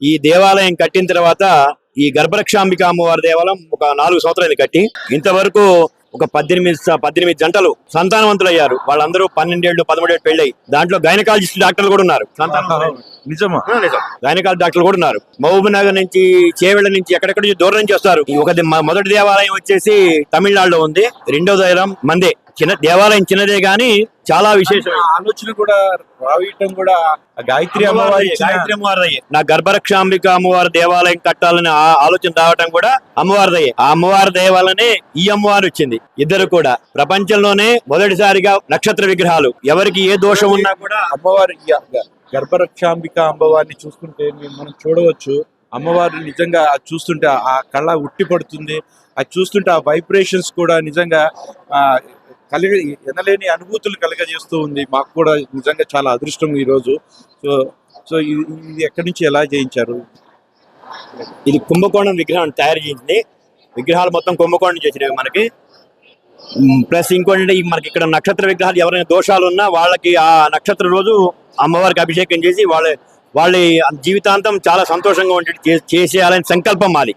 ఈ దేవాలయం కట్టిన తర్వాత ఈ గర్భరక్షాంబిక అమ్మవారి దేవాలయం ఒక 4 సంవత్సరాలు కట్టి ఇంతవరకు ఒక 18 జంటలు సంతానవంతులయ్యారు. వాళ్ళందరూ 12 ఏళ్ళు 13 ఏళ్ళు పెళ్ళి. దాంట్లో గైనకాలజిస్ట్ డాక్టర్లు కూడా ఉన్నారు. నిజమా? గైనకాలజీ డాక్టర్లు కూడా ఉన్నారు. మహబూబ్ నగర్ నుంచి, చేవెళ్ల నుంచి, ఎక్కడెక్కడ నుంచి దూరం నుంచి వస్తారు. మొదటి దేవాలయం వచ్చేసి తమిళనాడులో ఉంది. రెండో దేవాలయం మందే. దేవాలయం చిన్నదే గాని చాలా విశేషం. ఆలోచన కూడా రావటం కూడా గాయత్రి అమ్మవారి నా గర్భరక్షాంబిక అమ్మవారి దేవాలయం కట్టాలని ఆలోచన రావటం కూడా అమ్మవారిదయ్యే. ఆ అమ్మవారి దేవాలనే ఈ అమ్మవారు వచ్చింది. ఇద్దరు కూడా ప్రపంచంలోనే మొదటిసారిగా నక్షత్ర విగ్రహాలు. ఎవరికి ఏ దోషం ఉన్నా కూడా అమ్మవారి గర్భరక్షాంబిక అమ్మవారిని చూస్తుంటే మనం చూడవచ్చు. అమ్మవారిని నిజంగా చూస్తుంటే ఆ కళ్ళ ఉట్టి పడుతుంది. అది చూస్తుంటే ఆ వైబ్రేషన్స్ కూడా నిజంగా ఎనలేని అనుభూతులు కలగజేస్తూ ఉంది. మాకు కూడా నిజంగా చాలా అదృష్టం ఈరోజు. సో ఇది ఎక్కడి నుంచి ఎలా చేయించారు? ఇది కుంభకోణం విగ్రహం తయారు చేసింది. విగ్రహాలు మొత్తం కుంభకోణం నుంచి వచ్చినవి మనకి. ప్లస్ ఇంకోటి మనకి ఇక్కడ నక్షత్ర విగ్రహాలు ఎవరైనా దోషాలు ఉన్నా వాళ్ళకి ఆ నక్షత్ర రోజు అమ్మవారికి అభిషేకం చేసి వాళ్ళ జీవితాంతం చాలా సంతోషంగా ఉండేది చేసేయాలని సంకల్పం మాది.